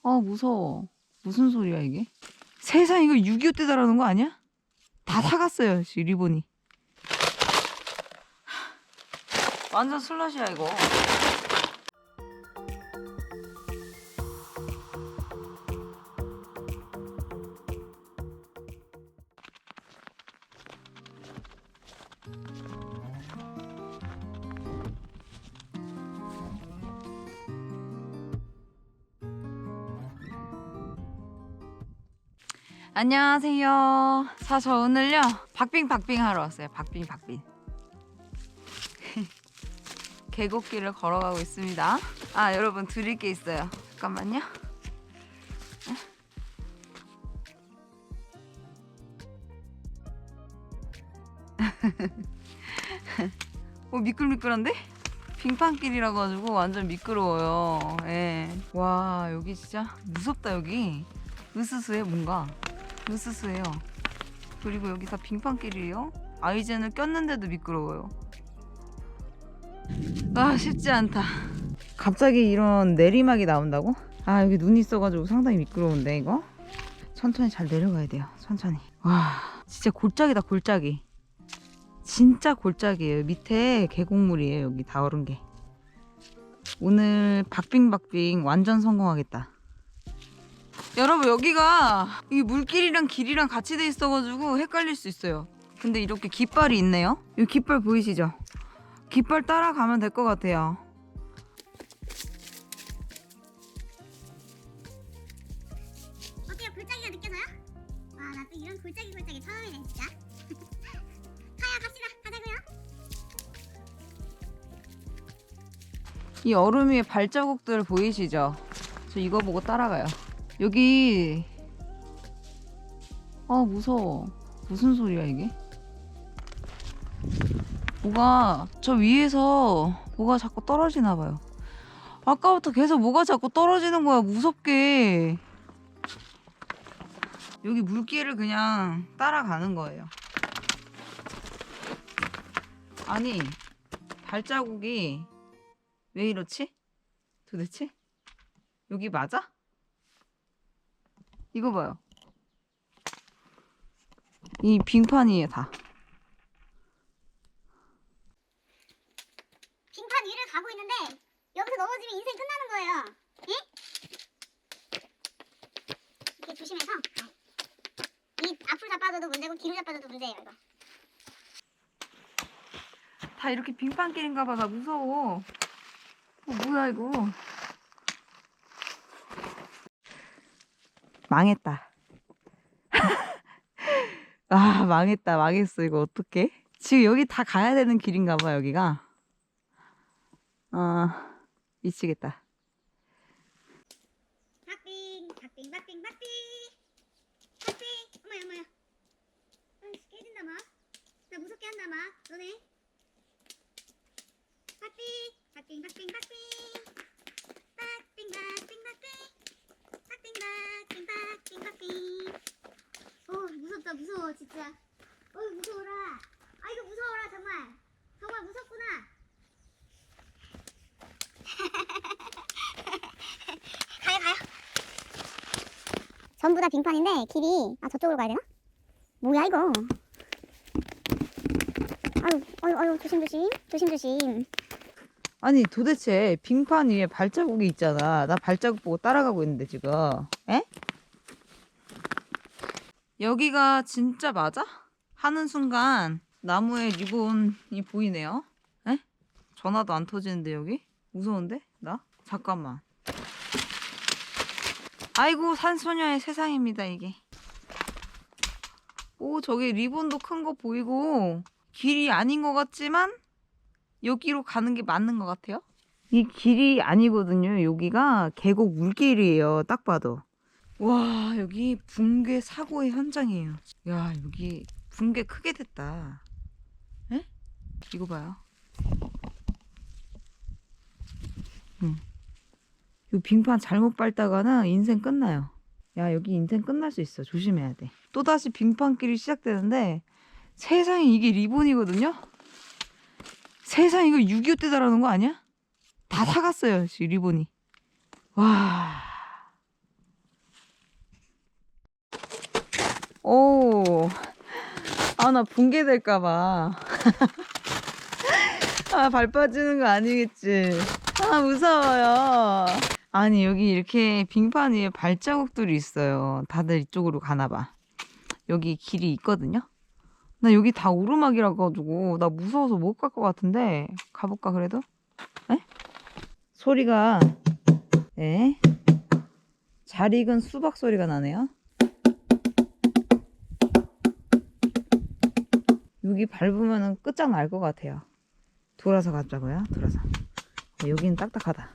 아, 무서워. 무슨 소리야, 이게? 세상 이거 6.25 때 달아놓은 거 아니야? 다 사갔어요, 리본이. 완전 슬러시야, 이거. 안녕하세요. 저 오늘요 박빙 하러 왔어요. 박빙. 계곡길을 걸어가고 있습니다. 아, 여러분 드릴 게 있어요. 잠깐만요. 미끌미끌한데? 빙판길이라 가지고 완전 미끄러워요. 예. 와, 여기 진짜 무섭다. 여기 으스스해. 뭔가 으스스해요. 그리고 여기 다 빙판길이에요. 아이젠을 꼈는데도 미끄러워요. 아, 쉽지 않다. 갑자기 이런 내리막이 나온다고? 아, 여기 눈이 있어가지고 상당히 미끄러운데 이거? 천천히 잘 내려가야 돼요. 천천히. 와, 진짜 골짜기다. 골짜기. 진짜 골짜기예요. 밑에 계곡물이에요. 여기 다 얼은 게. 오늘 박빙 완전 성공하겠다. 여러분, 여기가 이 물길이랑 길이랑 같이 돼 있어가지고 헷갈릴 수 있어요. 근데 이렇게 깃발이 있네요. 이 깃발 보이시죠? 깃발 따라가면 될 것 같아요. 어때요? 골짜기가 느껴져요? 와, 나 또 이런 골짜기 처음이네 진짜. 가야 갑시다. 가자고요. 이 얼음 위에 발자국들 보이시죠? 저 이거 보고 따라가요. 여기 아, 무서워. 무슨 소리야 이게? 뭐가 저 위에서 뭐가 자꾸 떨어지나 봐요. 아까부터 계속 뭐가 자꾸 떨어지는 거야. 무섭게. 여기 물길을 그냥 따라가는 거예요. 아니, 발자국이 왜 이렇지? 도대체? 여기 맞아? 이거 봐요. 이 빙판이에요, 다. 빙판 위를 가고 있는데 여기서 넘어지면 인생 끝나는 거예요. 예? 이렇게 조심해서. 이 앞을 잡아줘도 문제고 뒤를 잡아줘도 문제예요 이거. 다 이렇게 빙판길인가 봐. 나 무서워. 뭐야 이거. 망했다. 아, 망했어. 이거 어떡해? 지금 여기 다 가야 되는 길인가 봐. 여기가. 아, 미치겠다. 박빙. 어머야. 아이씨, 깨진다 막. 나 무섭게 한다 막. 너네. 박빙. 무서워 진짜. 무서워라. 아, 이거 무서워라 정말. 정말 무섭구나. 가요. 전부 다 빙판인데 길이 저쪽으로 가야 되나? 뭐야 이거? 아유 조심. 아니, 도대체 빙판 위에 발자국이 있잖아. 나 발자국 보고 따라가고 있는데 지금. 에? 여기가 진짜 맞아? 하는 순간 나무에 리본이 보이네요. 에? 전화도 안 터지는데 여기? 무서운데? 나? 잠깐만. 아이고, 산소녀의 세상입니다 이게. 오, 저기 리본도 큰 거 보이고 길이 아닌 것 같지만 여기로 가는 게 맞는 것 같아요. 이 길이 아니거든요. 여기가 계곡 물길이에요. 딱 봐도. 와, 여기 붕괴 사고의 현장이에요. 야, 여기 붕괴 크게 됐다. 에? 이거 봐요. 이 빙판 잘못 밟다가는 인생 끝나요. 야, 여기 인생 끝날 수 있어. 조심해야 돼. 또다시 빙판길이 시작되는데 세상에 이게 리본이거든요. 세상 이거 6.25 때 달아놓은 거 아니야? 다 사갔어요, 리본이. 와, 나 붕괴될까봐. 아, 발 빠지는 거 아니겠지. 아, 무서워요. 아니, 여기 이렇게 빙판 위에 발자국들이 있어요. 다들 이쪽으로 가나봐. 여기 길이 있거든요. 나 여기 다 오르막이라 가지고 나 무서워서 못 갈 것 같은데 가볼까 그래도? 에? 소리가 잘 익은 수박 소리가 나네요. 여기 밟으면 끝장날 것 같아요. 돌아서 가자고요. 돌아서. 여기는 딱딱하다.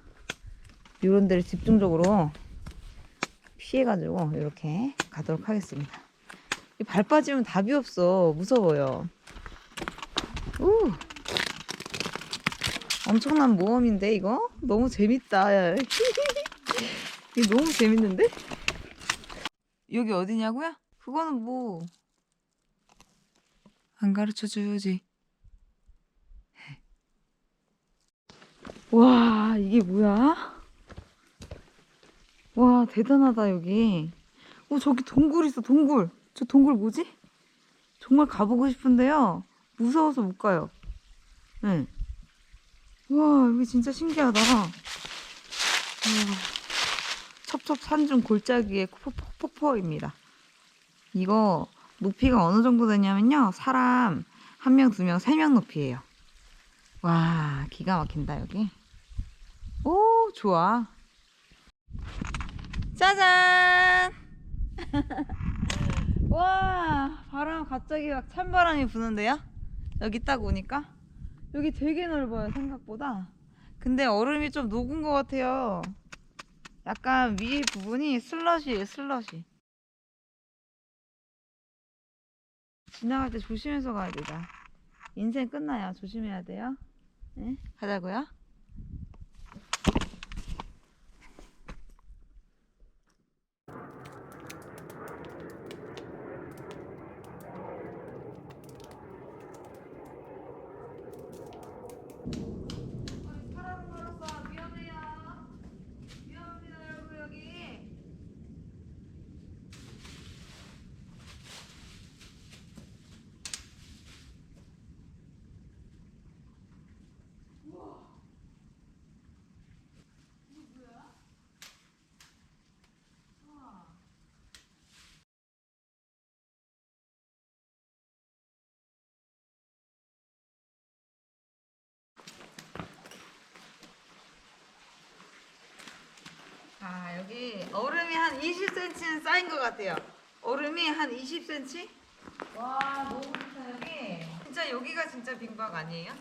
이런 데를 집중적으로 피해가지고 이렇게 가도록 하겠습니다. 발 빠지면 답이 없어. 무서워요. 우! 엄청난 모험인데 이거? 너무 재밌다. 이거 너무 재밌는데? 여기 어디냐고요? 그거는 뭐 안 가르쳐 주지. 와, 이게 뭐야? 와, 대단하다 여기. 저기 동굴 있어, 동굴. 저 동굴 뭐지? 정말 가보고 싶은데요. 무서워서 못 가요. 네. 와, 여기 진짜 신기하다. 첩첩산중 골짜기의 폭포입니다. 이거 높이가 어느 정도 되냐면요. 사람 1명, 2명, 3명 높이에요. 와, 기가 막힌다 여기. 오, 좋아. 짜잔! 와, 바람 갑자기 막 찬바람이 부는데요? 여기 딱 오니까 여기 되게 넓어요 생각보다. 근데 얼음이 좀 녹은 것 같아요. 약간 위 부분이 슬러시예요, 슬러시. 지나갈 때 조심해서 가야 되다. 인생 끝나요. 조심해야 돼요. 네? 가자고요. 사람 걸었어. 위험해요. 위험합니다 여러분 여기. 아, 여기 얼음이 한 20cm는 쌓인 것 같아요. 얼음이 한 20cm? 와, 너무 좋다 여기. 진짜 여기가 진짜 빙박 아니에요?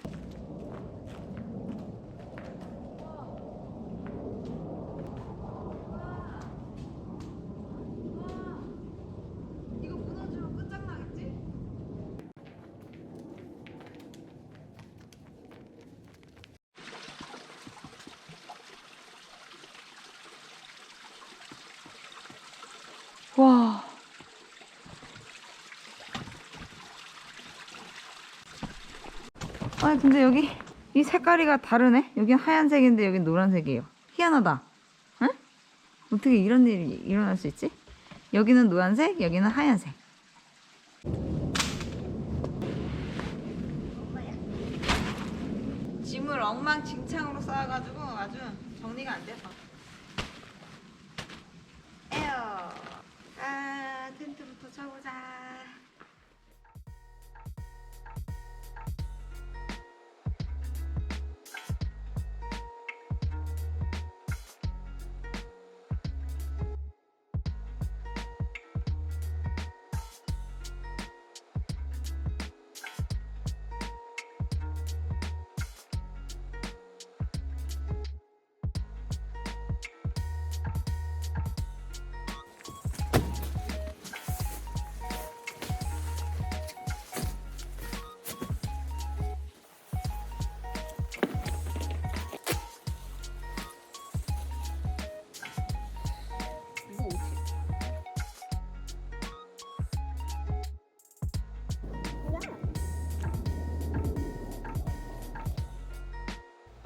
이거 무너지면 끝장나겠지? 와. 아니 근데 여기 이 색깔이가 다르네. 여긴 하얀색인데 여긴 노란색이에요. 희한하다. 응? 어떻게 이런 일이 일어날 수 있지? 여기는 노란색, 여기는 하얀색. 짐을 엉망진창으로 쌓아가지고 아주 정리가 안 돼서. 에어. 아, 텐트부터 쳐보자.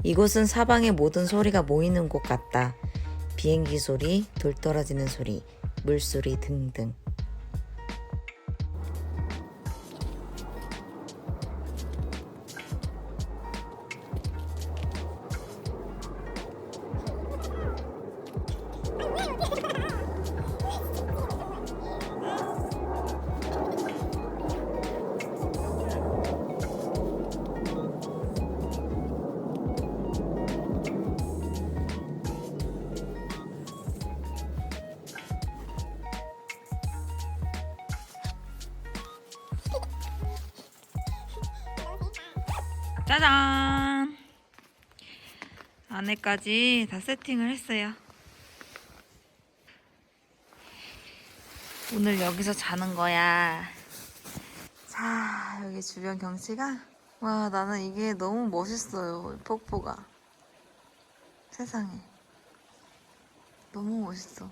이곳은 사방의 모든 소리가 모이는 곳 같다. 비행기 소리, 돌 떨어지는 소리, 물소리 등등. 짜잔! 안에까지 다 세팅을 했어요. 오늘 여기서 자는 거야. 자, 여기 주변 경치가 와, 나는 이게 너무 멋있어요. 폭포가. 세상에. 너무 멋있어.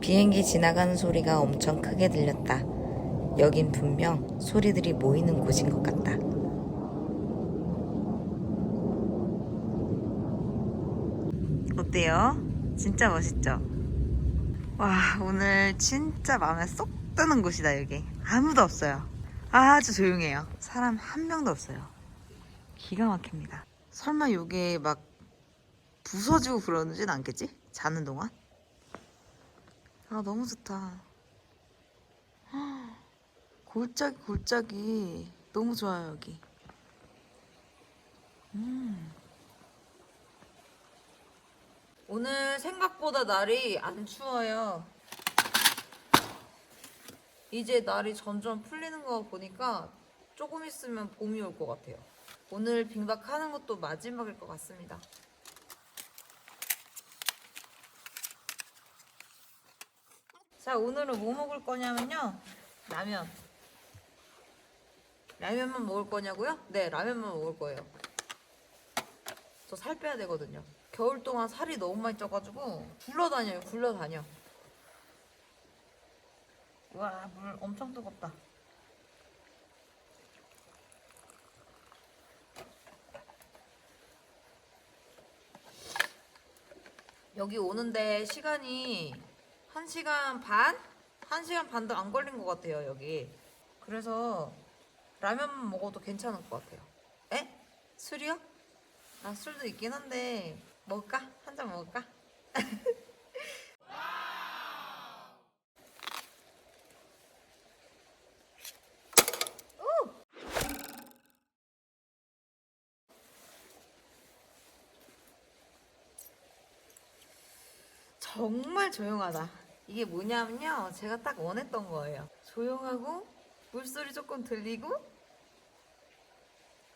비행기 지나가는 소리가 엄청 크게 들렸다. 여긴 분명 소리들이 모이는 곳인 것 같다. 어때요? 진짜 멋있죠? 와, 오늘 진짜 마음에 쏙 드는 곳이다, 여기. 아무도 없어요. 아주 조용해요. 사람 한 명도 없어요. 기가 막힙니다. 설마 요게 막 부서지고 그러진 않겠지? 자는 동안? 아, 너무 좋다. 골짜기 너무 좋아요, 여기. 오늘 생각보다 날이 안 추워요. 이제 날이 점점 풀리는 거 보니까 조금 있으면 봄이 올 것 같아요. 오늘 빙박하는 것도 마지막일 것 같습니다. 자, 오늘은 뭐 먹을 거냐면요. 라면. 라면만 먹을 거냐고요? 네, 라면만 먹을 거예요. 저 살 빼야 되거든요. 겨울 동안 살이 너무 많이 쪄가지고 굴러다녀요. 와, 물 엄청 뜨겁다. 여기 오는데 시간이 1시간 반? 1시간 반도 안 걸린 것 같아요, 여기. 그래서 라면만 먹어도 괜찮을 것 같아요. 에? 술이요? 아, 술도 있긴 한데 먹을까? 한 잔 먹을까? 정말 조용하다. 이게 뭐냐면요, 제가 딱 원했던 거예요. 조용하고 물소리 조금 들리고,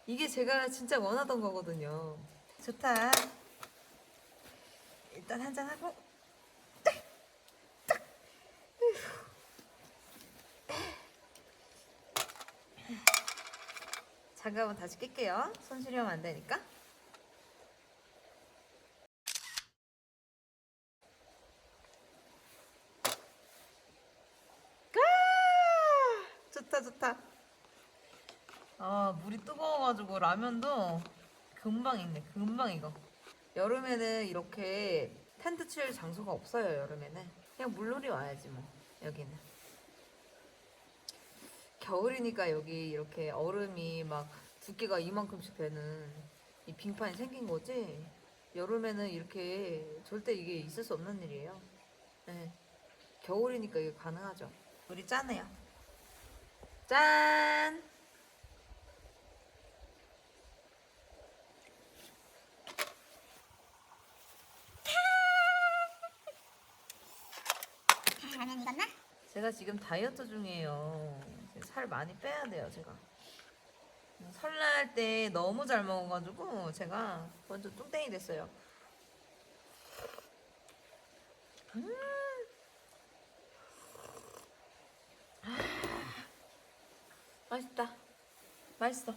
이게 제가 진짜 원하던 거거든요. 좋다. 일단 한잔 하고. 장갑은 다시 낄게요. 손 시려면 안 되니까. 좋다. 아, 물이 뜨거워가지고 라면도 금방 익네. 금방 익어. 여름에는 이렇게 텐트 칠 장소가 없어요. 여름에는 그냥 물놀이 와야지 뭐. 여기는 겨울이니까 여기 이렇게 얼음이 막 두께가 이만큼씩 되는 이 빙판이 생긴 거지. 여름에는 이렇게 절대 이게 있을 수 없는 일이에요. 네. 겨울이니까 이게 가능하죠. 우리 짜네요. 짠! 라면 익었나? 제가 지금 다이어트 중이에요. 살 많이 빼야 돼요, 제가. 설날 때 너무 잘 먹어가지고 제가 완전 뚱땡이 됐어요. 맛있다. 맛있어.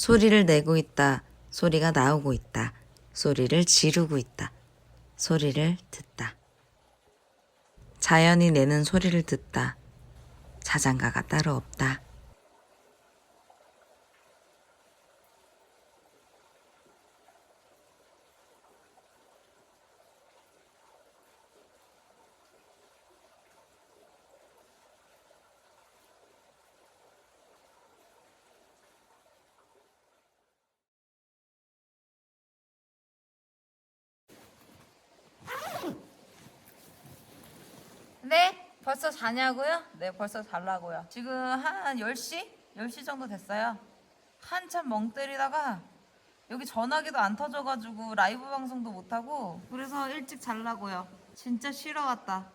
소리를 내고 있다. 소리가 나오고 있다. 소리를 지르고 있다. 소리를 듣다. 자연이 내는 소리를 듣다. 자장가가 따로 없다. 네? 벌써 자냐고요? 네, 벌써 자려고요. 지금 한 10시? 10시 정도 됐어요. 한참 멍 때리다가 여기 전화기도 안 터져가지고 라이브 방송도 못하고 그래서 일찍 자려고요. 진짜 쉬러 왔다.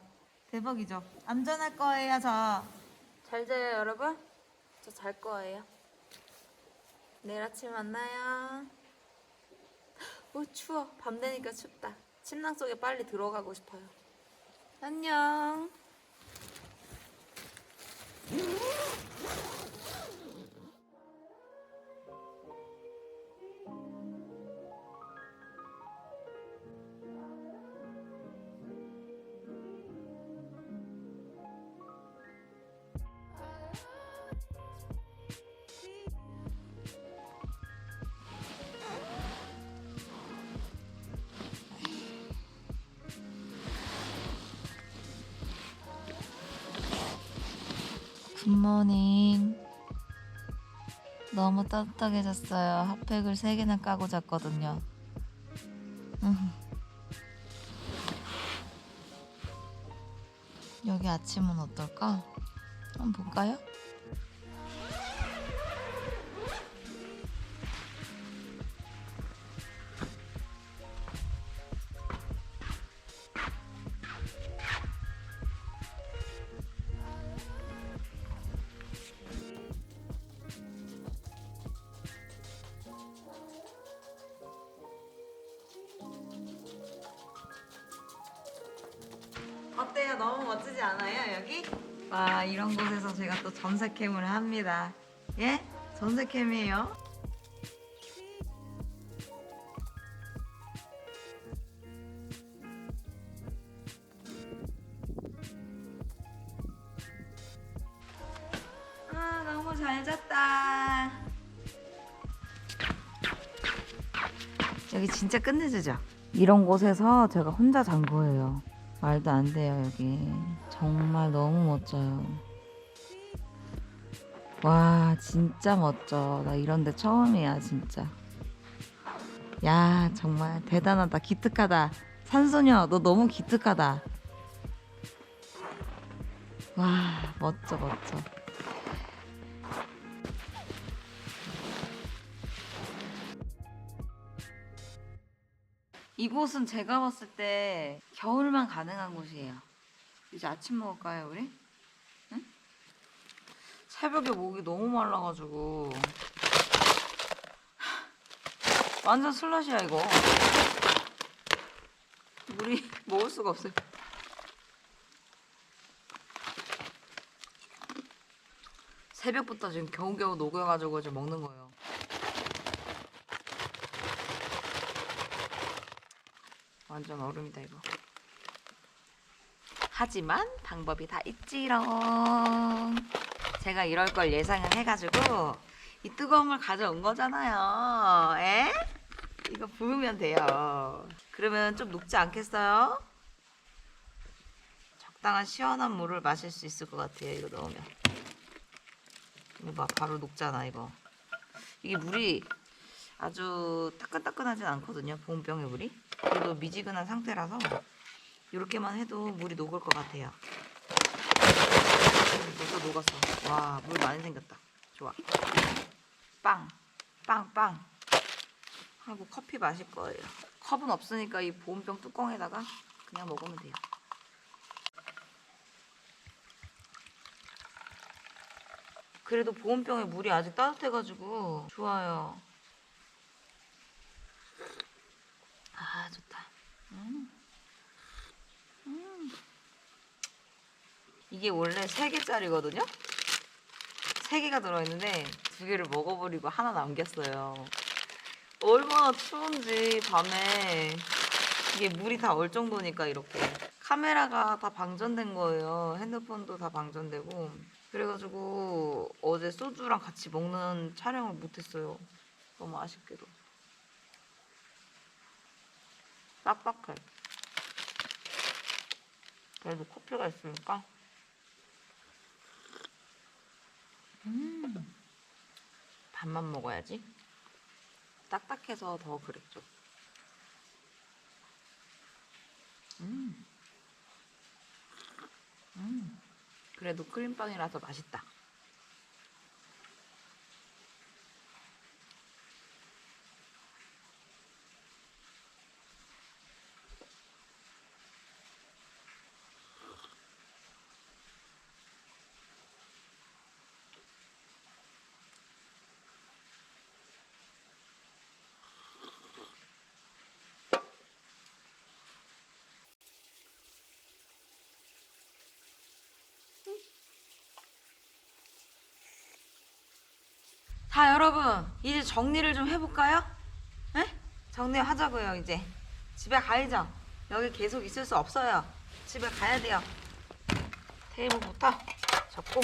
대박이죠? 안전할 거예요, 저. 잘 자요, 여러분? 저 잘 거예요. 내일 아침 만나요. 오, 추워. 밤 되니까 춥다. 침낭 속에 빨리 들어가고 싶어요. 안녕. 굿모닝. 너무 따뜻하게 잤어요. 핫팩을 3개나 까고 잤거든요. 여기 아침은 어떨까? 한번 볼까요? 어때요? 너무 멋지지 않아요, 여기? 와, 이런 곳에서 제가 또 전세캠을 합니다. 예? 전세캠이에요. 아, 너무 잘 잤다. 여기 진짜 끝내주죠? 이런 곳에서 제가 혼자 잔 거예요. 말도 안 돼요, 여기. 정말 너무 멋져요. 와, 진짜 멋져. 나 이런 데 처음이야, 진짜. 야, 정말 대단하다. 기특하다. 산소녀, 너 너무 기특하다. 와, 멋져, 멋져. 이곳은 제가 봤을 때 겨울만 가능한 곳이에요. 이제 아침 먹을까요, 우리? 응? 새벽에 목이 너무 말라가지고 완전 슬러시야 이거. 물이 먹을 수가 없어요. 새벽부터 지금 겨우겨우 녹여가지고 지금 먹는 거예요. 완전 얼음이다 이거. 하지만 방법이 다 있지롱. 제가 이럴 걸 예상을 해가지고 이 뜨거운 물 가져온 거잖아요. 에? 이거 부으면 돼요. 그러면 좀 녹지 않겠어요? 적당한 시원한 물을 마실 수 있을 것 같아요. 이거 넣으면. 이거 봐, 바로 녹잖아 이거. 이게 물이 아주 따끈따끈하진 않거든요. 보온병의 물이. 그래도 미지근한 상태라서 이렇게만 해도 물이 녹을 것 같아요. 벌써 녹았어. 와, 물 많이 생겼다. 좋아. 빵, 빵, 빵 하고 커피 마실 거예요. 컵은 없으니까 이 보온병 뚜껑에다가 그냥 먹으면 돼요. 그래도 보온병에 물이 아직 따뜻해가지고 좋아요. 아, 좋다. 이게 원래 3개짜리거든요? 3개가 들어있는데 두 개를 먹어버리고 하나 남겼어요. 얼마나 추운지 밤에 이게 물이 다 얼 정도니까 이렇게 카메라가 다 방전된 거예요. 핸드폰도 다 방전되고 그래가지고 어제 소주랑 같이 먹는 촬영을 못했어요. 너무 아쉽게도. 빡빡해. 그래도 커피가 있으니까. 밥만 먹어야지. 딱딱해서 더 그랬죠. 그래도 크림빵이라서 맛있다. 자, 여러분 이제 정리를 좀 해볼까요? 에? 정리하자고요. 이제 집에 가야죠. 여기 계속 있을 수 없어요. 집에 가야 돼요. 테이블부터 접고.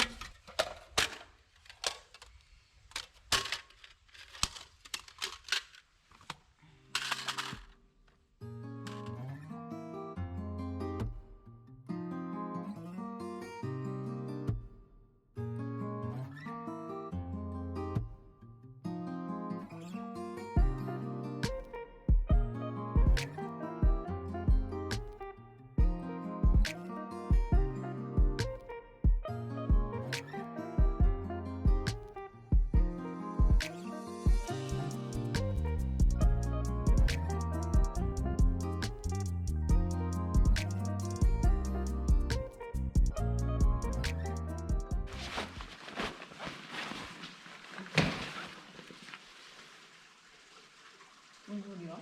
무슨 소리야?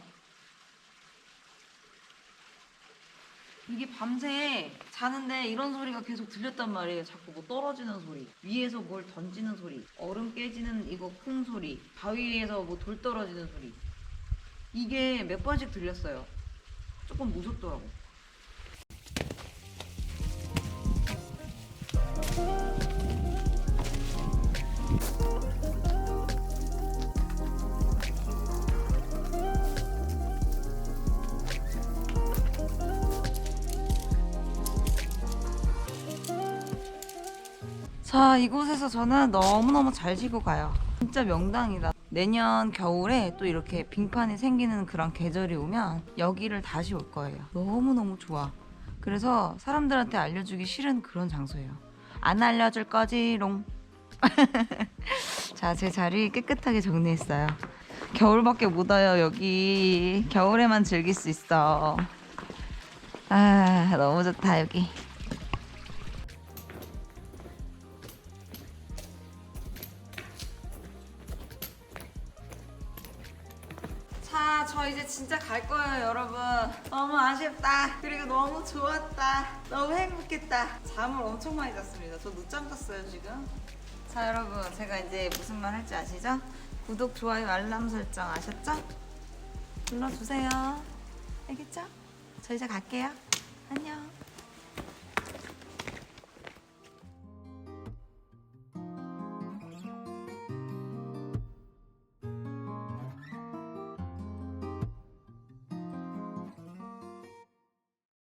이게 밤새 자는데 이런 소리가 계속 들렸단 말이에요. 자꾸 뭐 떨어지는 소리, 위에서 뭘 던지는 소리, 얼음 깨지는 이거 쿵 소리, 바위에서 뭐 돌 떨어지는 소리. 이게 몇 번씩 들렸어요. 조금 무섭더라고. 자, 이곳에서 저는 너무너무 잘 쉬고 가요. 진짜 명당이다. 내년 겨울에 또 이렇게 빙판이 생기는 그런 계절이 오면 여기를 다시 올 거예요. 너무너무 좋아. 그래서 사람들한테 알려주기 싫은 그런 장소예요. 안 알려줄 거지롱. 자, 제 자리 깨끗하게 정리했어요. 겨울밖에 못 와요. 여기 겨울에만 즐길 수 있어. 아, 너무 좋다 여기. 자, 저 이제 진짜 갈 거예요, 여러분. 너무 아쉽다. 그리고 너무 좋았다. 너무 행복했다. 잠을 엄청 많이 잤습니다. 저 늦잠 잤어요, 지금. 자, 여러분. 제가 이제 무슨 말 할지 아시죠? 구독, 좋아요, 알람 설정 아셨죠? 눌러주세요. 알겠죠? 저 이제 갈게요. 안녕.